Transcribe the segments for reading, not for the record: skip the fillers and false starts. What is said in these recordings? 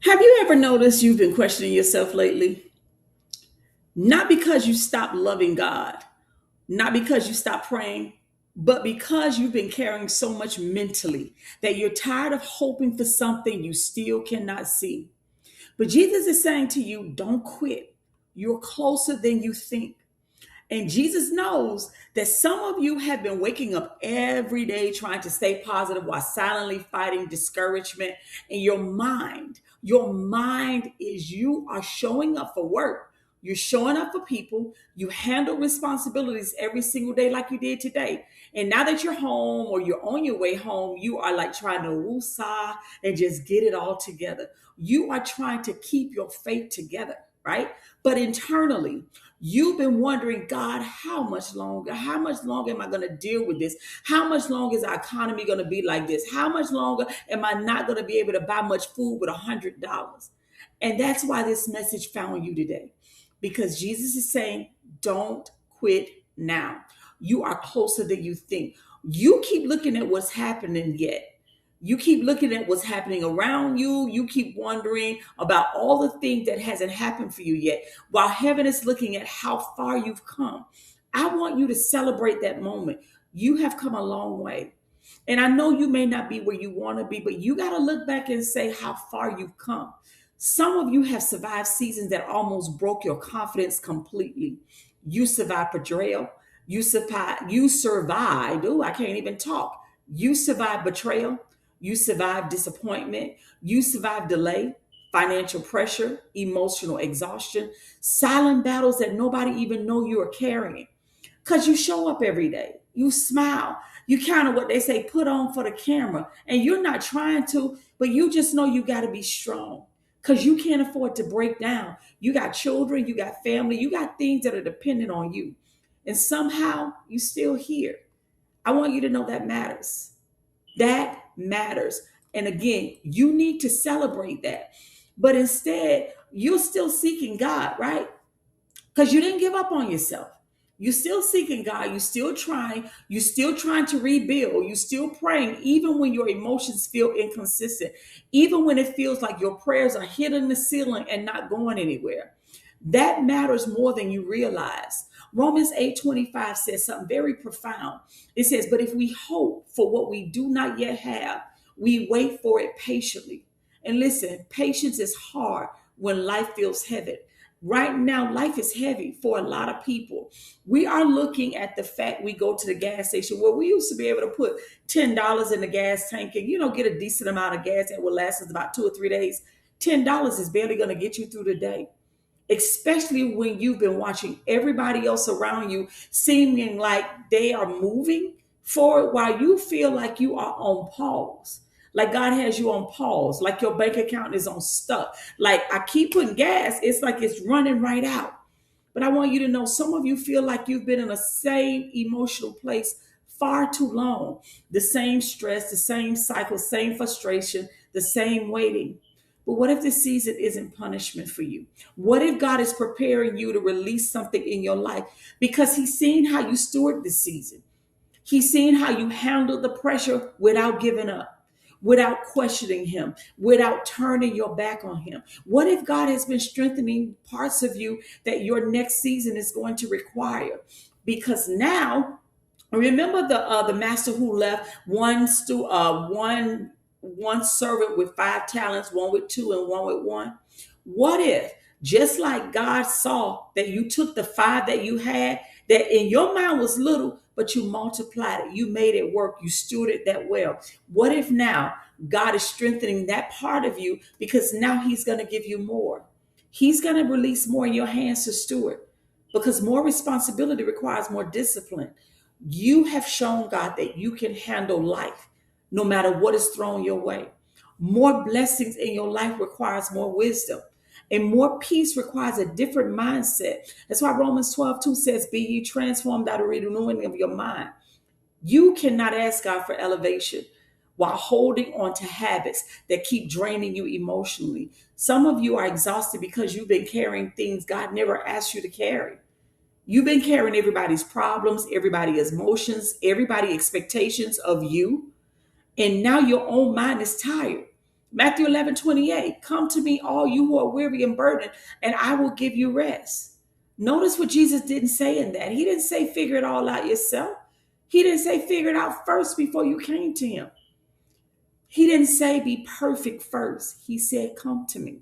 Have you ever noticed you've been questioning yourself lately? Not because you stopped loving God, not because you stopped praying, but because you've been carrying so much mentally that you're tired of hoping for something you still cannot see. But Jesus is saying to you, don't quit. You're closer than you think. And Jesus knows that some of you have been waking up every day trying to stay positive while silently fighting discouragement. And your mind is you are showing up for work. You're showing up for people. You handle responsibilities every single day like you did today. And now that you're home or you're on your way home, you are like trying to woosah and just get it all together. You are trying to keep your faith together, right? But internally, you've been wondering, God, how much longer? How much longer am I going to deal with this? How much longer is our economy going to be like this? How much longer am I not going to be able to buy much food with $100? And that's why this message found you today, because Jesus is saying, don't quit now. You are closer than you think. You keep looking at what's happening yet. You keep looking at what's happening around you. You keep wondering about all the things that hasn't happened for you yet, while heaven is looking at how far you've come. I want you to celebrate that moment. You have come a long way. And I know you may not be where you want to be, but you got to look back and say how far you've come. Some of you have survived seasons that almost broke your confidence completely. You survived betrayal. You survived. Oh, I can't even talk. You survived betrayal. You survived disappointment. You survived delay, financial pressure, emotional exhaustion, silent battles that nobody even know you are carrying. Because you show up every day. You smile. You kind of what they say, put on for the camera. And you're not trying to, but you just know you got to be strong because you can't afford to break down. You got children, you got family, you got things that are dependent on you. And somehow you still here. I want you to know that matters. That matters. And again, you need to celebrate that. But instead, you're still seeking God, right? Because you didn't give up on yourself. You're still seeking God. You're still trying. You're still trying to rebuild. You're still praying, even when your emotions feel inconsistent, even when it feels like your prayers are hitting the ceiling and not going anywhere. That matters more than you realize. Romans 8:25 says something very profound. It says, but if we hope for what we do not yet have, we wait for it patiently. And listen, patience is hard when life feels heavy. Right now, life is heavy for a lot of people. We are looking at the fact we go to the gas station where we used to be able to put $10 in the gas tank and, get a decent amount of gas that will last us about 2 or 3 days. $10 is barely going to get you through the day, especially when you've been watching everybody else around you seeming like they are moving forward while you feel like you are on pause. Like God has you on pause, like your bank account is on stuck. Like I keep putting gas, it's like it's running right out. But I want you to know some of you feel like you've been in the same emotional place far too long. The same stress, the same cycle, same frustration, the same waiting. But what if this season isn't punishment for you? What if God is preparing you to release something in your life because He's seen how you steward this season? He's seen how you handled the pressure without giving up, without questioning Him, without turning your back on Him. What if God has been strengthening parts of you that your next season is going to require? Because now, remember the master who left one servant with 5 talents, one with two, and one with one. What if, just like God saw that you took the five that you had, that in your mind was little, but you multiplied it, you made it work, you stewarded that well? What if now God is strengthening that part of you because now He's going to give you more? He's going to release more in your hands to steward because more responsibility requires more discipline. You have shown God that you can handle life no matter what is thrown your way. More blessings in your life requires more wisdom. And more peace requires a different mindset. That's why Romans 12:2 says, be ye transformed by the renewing of your mind. You cannot ask God for elevation while holding on to habits that keep draining you emotionally. Some of you are exhausted because you've been carrying things God never asked you to carry. You've been carrying everybody's problems, everybody's emotions, everybody's expectations of you. And now your own mind is tired. Matthew 11:28. Come to me, all you who are weary and burdened, and I will give you rest. Notice what Jesus didn't say in that. He didn't say figure it all out yourself. He didn't say figure it out first before you came to him. He didn't say be perfect first. He said, come to me.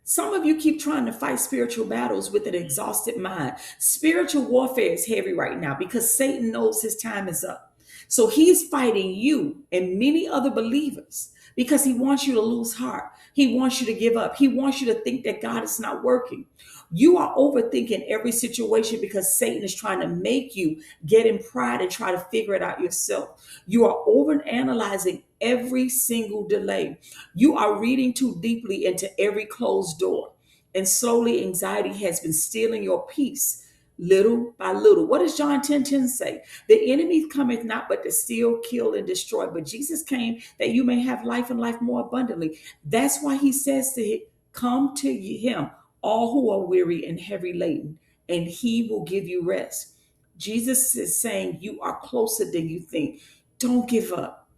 Some of you keep trying to fight spiritual battles with an exhausted mind. Spiritual warfare is heavy right now because Satan knows his time is up. So he's fighting you and many other believers because he wants you to lose heart. He wants you to give up. He wants you to think that God is not working. You are overthinking every situation because Satan is trying to make you get in pride and try to figure it out yourself. You are overanalyzing every single delay. You are reading too deeply into every closed door. And slowly, anxiety has been stealing your peace little by little. What does John 10:10 say? The enemy cometh not but to steal, kill, and destroy. But Jesus came that you may have life and life more abundantly. That's why he says to him, come to him, all who are weary and heavy laden, and he will give you rest. Jesus is saying you are closer than you think. Don't give up.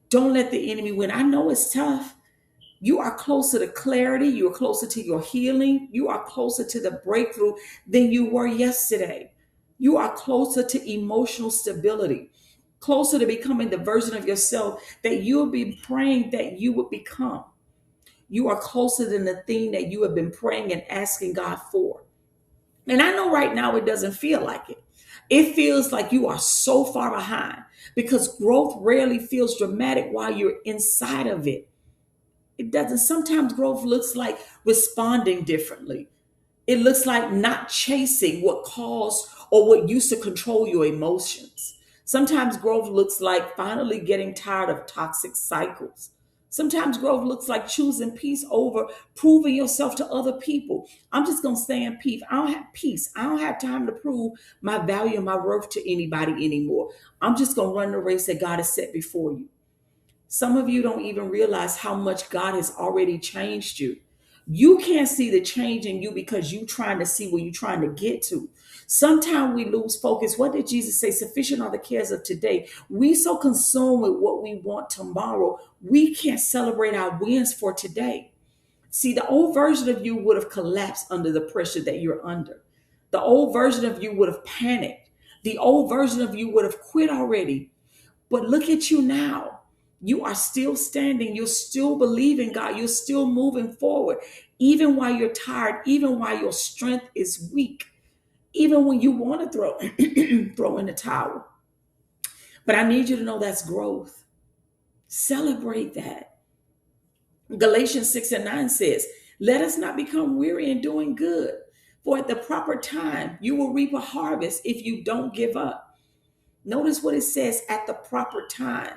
Don't let the enemy win. I know it's tough. You are closer to clarity. You are closer to your healing. You are closer to the breakthrough than you were yesterday. You are closer to emotional stability, closer to becoming the version of yourself that you have been praying that you would become. You are closer than the thing that you have been praying and asking God for. And I know right now it doesn't feel like it. It feels like you are so far behind because growth rarely feels dramatic while you're inside of it. It doesn't. Sometimes growth looks like responding differently. It looks like not chasing what caused or what used to control your emotions. Sometimes growth looks like finally getting tired of toxic cycles. Sometimes growth looks like choosing peace over proving yourself to other people. I'm just going to stay in peace. I don't have peace. I don't have time to prove my value and my worth to anybody anymore. I'm just going to run the race that God has set before you. Some of you don't even realize how much God has already changed you. You can't see the change in you because you're trying to see where you're trying to get to. Sometimes we lose focus. What did Jesus say? Sufficient are the cares of today. We so consumed with what we want tomorrow, we can't celebrate our wins for today. See, the old version of you would have collapsed under the pressure that you're under. The old version of you would have panicked. The old version of you would have quit already. But look at you now. You are still standing. You're still believing God. You're still moving forward, even while you're tired, even while your strength is weak, even when you want to throw, throw in the towel. But I need you to know that's growth. Celebrate that. Galatians 6:9 says, let us not become weary in doing good, for at the proper time you will reap a harvest if you don't give up. Notice what it says, at the proper time.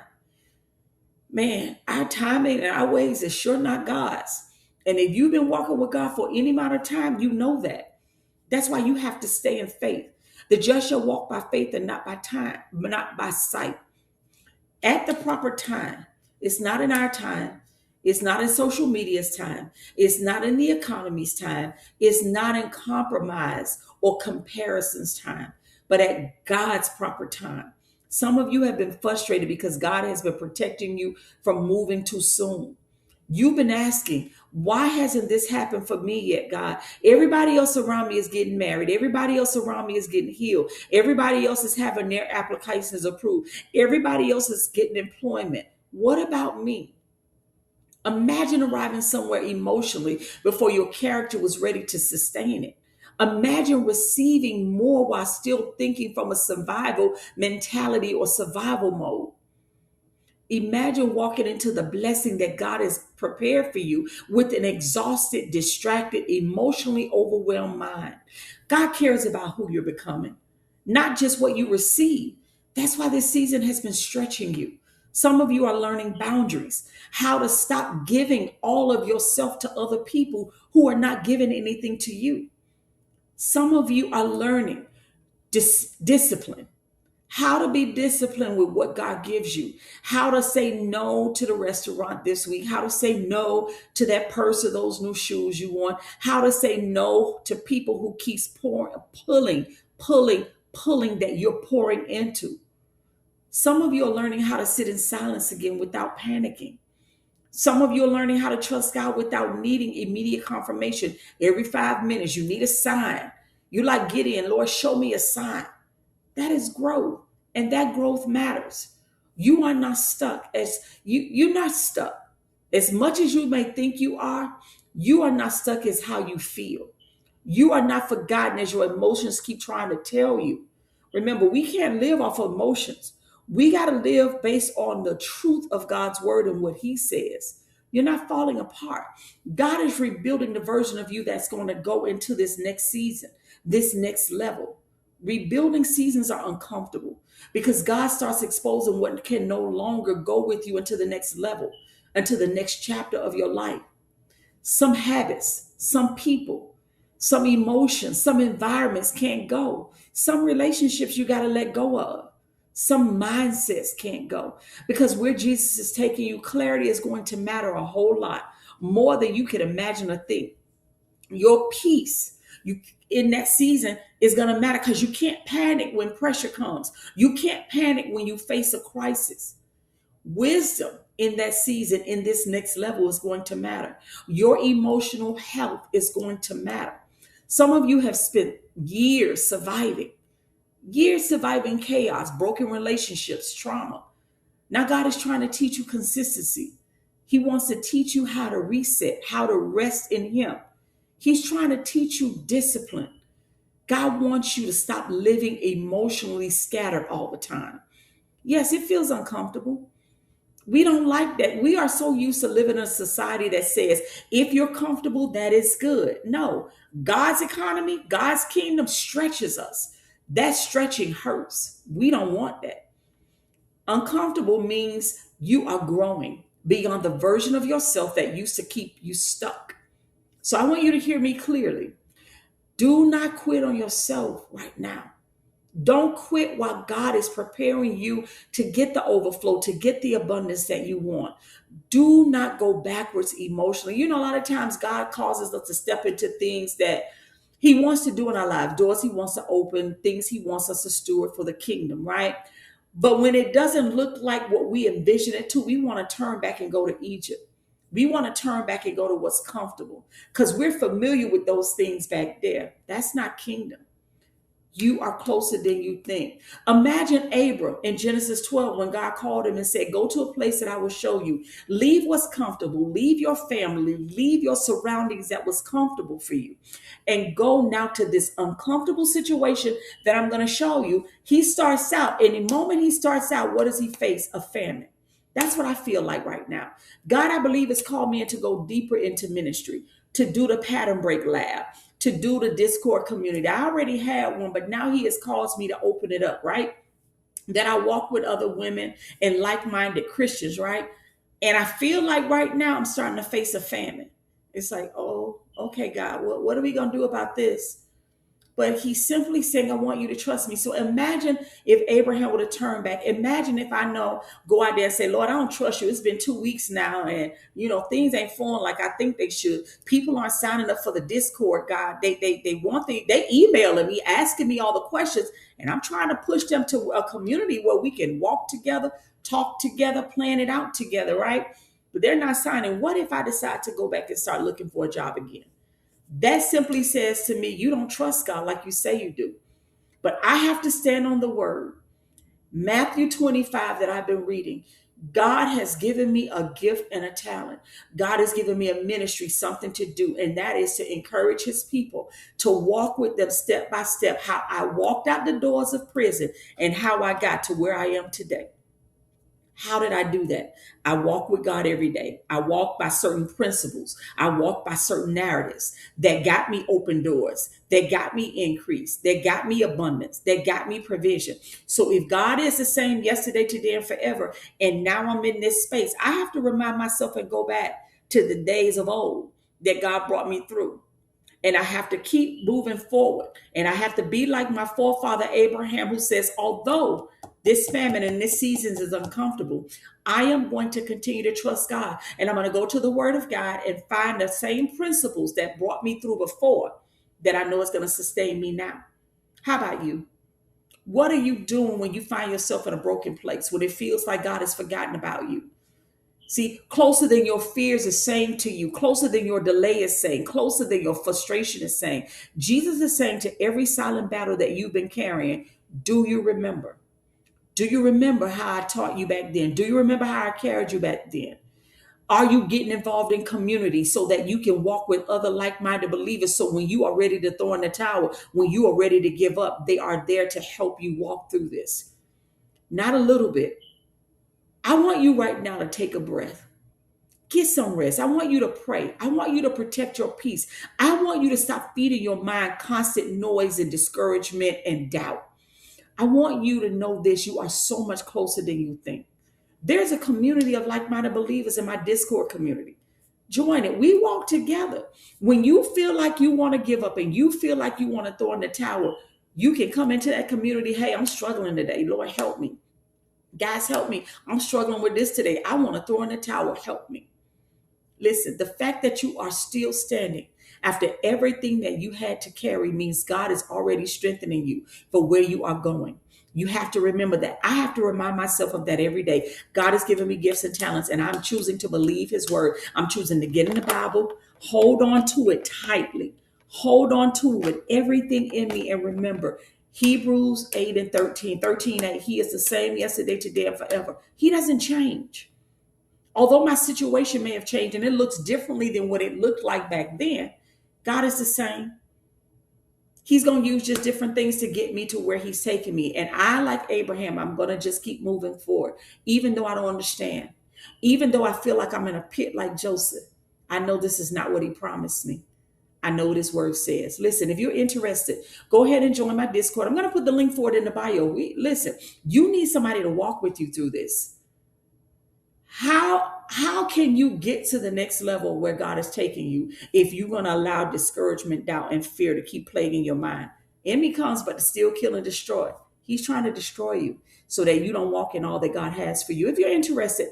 Man, our timing and our ways is sure not God's. And if you've been walking with God for any amount of time, you know that. That's why you have to stay in faith. The just shall walk by faith and not by time, not by sight. At the proper time. It's not in our time. It's not in social media's time. It's not in the economy's time. It's not in compromise or comparison's time, but at God's proper time. Some of you have been frustrated because God has been protecting you from moving too soon. You've been asking, why hasn't this happened for me yet, God? Everybody else around me is getting married. Everybody else around me is getting healed. Everybody else is having their applications approved. Everybody else is getting employment. What about me? Imagine arriving somewhere emotionally before your character was ready to sustain it. Imagine receiving more while still thinking from a survival mentality or survival mode. Imagine walking into the blessing that God has prepared for you with an exhausted, distracted, emotionally overwhelmed mind. God cares about who you're becoming, not just what you receive. That's why this season has been stretching you. Some of you are learning boundaries, how to stop giving all of yourself to other people who are not giving anything to you. Some of you are learning discipline, how to be disciplined with what God gives you, how to say no to the restaurant this week, how to say no to that purse or those new shoes you want, how to say no to people who keeps pulling that you're pouring into. Some of you are learning how to sit in silence again without panicking. Some of you are learning how to trust God without needing immediate confirmation. Every 5 minutes, you need a sign. You like Gideon, Lord, show me a sign. That is growth, and that growth matters. You are not stuck. You're not stuck. As much as you may think you are not stuck as how you feel. You are not forgotten as your emotions keep trying to tell you. Remember, we can't live off of emotions. We got to live based on the truth of God's word and what he says. You're not falling apart. God is rebuilding the version of you that's going to go into this next season, this next level. Rebuilding seasons are uncomfortable because God starts exposing what can no longer go with you into the next level, into the next chapter of your life. Some habits, some people, some emotions, some environments can't go. Some relationships you got to let go of. Some mindsets can't go because where Jesus is taking you, clarity is going to matter a whole lot more than you could imagine or think. Your peace, you in that season is going to matter because you can't panic when pressure comes. You can't panic when you face a crisis. Wisdom in that season, in this next level, is going to matter. Your emotional health is going to matter. Some of you have spent years surviving chaos, broken relationships, trauma. Now God is trying to teach you consistency. He wants to teach you how to reset, how to rest in him. He's trying to teach you discipline. God wants you to stop living emotionally scattered all the time. Yes, it feels uncomfortable. We don't like that. We are so used to living in a society that says, if you're comfortable, that is good. No, God's economy, God's kingdom stretches us. That stretching hurts. We don't want that. Uncomfortable means you are growing beyond the version of yourself that used to keep you stuck. So I want you to hear me clearly. Do not quit on yourself right now. Don't quit while God is preparing you to get the overflow, to get the abundance that you want. Do not go backwards emotionally. You know, a lot of times God causes us to step into things that he wants to do in our life, doors he wants to open, things he wants us to steward for the kingdom, right? But when it doesn't look like what we envision it to, we want to turn back and go to Egypt. We want to turn back and go to what's comfortable because we're familiar with those things back there. That's not kingdom. You are closer than you think. Imagine Abram in Genesis 12 when God called him and said, go to a place that I will show you. Leave what's comfortable. Leave your family. Leave your surroundings that was comfortable for you. And go now to this uncomfortable situation that I'm going to show you. He starts out, and the moment he starts out, what does he face? A famine. That's what I feel like right now. God, I believe, has called me in to go deeper into ministry, to do the pattern break lab, to do the Discord community. I already had one, but now he has caused me to open it up, right? That I walk with other women and like-minded Christians, right? And I feel like right now I'm starting to face a famine. It's like, oh, okay, God, what are we going to do about this? But he's simply saying, I want you to trust me. So imagine if Abraham would have turned back. Imagine if I know, go out there and say, Lord, I don't trust you. It's been 2 weeks now. And, things ain't flowing like I think they should. People aren't signing up for the Discord, God. They emailing me, asking me all the questions. And I'm trying to push them to a community where we can walk together, talk together, plan it out together, right? But they're not signing. What if I decide to go back and start looking for a job again? That simply says to me, you don't trust God like you say you do. But I have to stand on the word. Matthew 25 that I've been reading. God has given me a gift and a talent. God has given me a ministry, something to do. And that is to encourage his people, to walk with them step by step, how I walked out the doors of prison and how I got to where I am today. How did I do that? I walk with God every day. I walk by certain principles. I walk by certain narratives that got me open doors, that got me increase, that got me abundance, that got me provision. So if God is the same yesterday, today, and forever, and now I'm in this space, I have to remind myself and go back to the days of old that God brought me through. And I have to keep moving forward. And I have to be like my forefather Abraham, who says, although this famine and this season is uncomfortable, I am going to continue to trust God. And I'm going to go to the word of God and find the same principles that brought me through before that I know is going to sustain me now. How about you? What are you doing when you find yourself in a broken place, when it feels like God has forgotten about you? See, closer than your fears is saying to you, closer than your delay is saying, closer than your frustration is saying. Jesus is saying to every silent battle that you've been carrying, do you remember? Do you remember how I taught you back then? Do you remember how I carried you back then? Are you getting involved in community so that you can walk with other like-minded believers? So when you are ready to throw in the towel, when you are ready to give up, they are there to help you walk through this. Not a little bit. I want you right now to take a breath. Get some rest. I want you to pray. I want you to protect your peace. I want you to stop feeding your mind constant noise and discouragement and doubt. I want you to know this. You are so much closer than you think. There's a community of like-minded believers in my Discord community. Join it. We walk together. When you feel like you want to give up and you feel like you want to throw in the towel, you can come into that community. Hey, I'm struggling today. Lord, help me. Guys, help me. I'm struggling with this today. I want to throw in the towel. Help me. Listen, the fact that you are still standing after everything that you had to carry means God is already strengthening you for where you are going. You have to remember that. I have to remind myself of that every day. God has given me gifts and talents, and I'm choosing to believe his word. I'm choosing to get in the Bible, hold on to it tightly, hold on to it with everything in me, and remember, Hebrews 8 and 13, 13:8, he is the same yesterday, today, and forever. He doesn't change. Although my situation may have changed and it looks differently than what it looked like back then, God is the same. He's going to use just different things to get me to where he's taking me. And I, like Abraham, I'm going to just keep moving forward, even though I don't understand. Even though I feel like I'm in a pit like Joseph, I know this is not what he promised me. I know what his word says. Listen, if you're interested, go ahead and join my Discord. I'm going to put the link for it in the bio. Listen, you need somebody to walk with you through this. How can you get to the next level where God is taking you if you're going to allow discouragement, doubt, and fear to keep plaguing your mind? Enemy comes but to steal, kill, and destroy. He's trying to destroy you so that you don't walk in all that God has for you. If you're interested,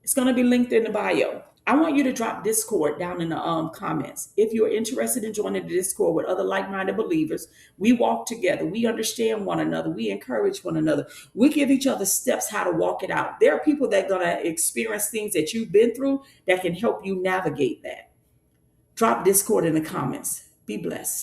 it's going to be linked in the bio. I want you to drop Discord down in the comments. If you're interested in joining the Discord with other like-minded believers, we walk together. We understand one another. We encourage one another. We give each other steps how to walk it out. There are people that are going to experience things that you've been through that can help you navigate that. Drop Discord in the comments. Be blessed.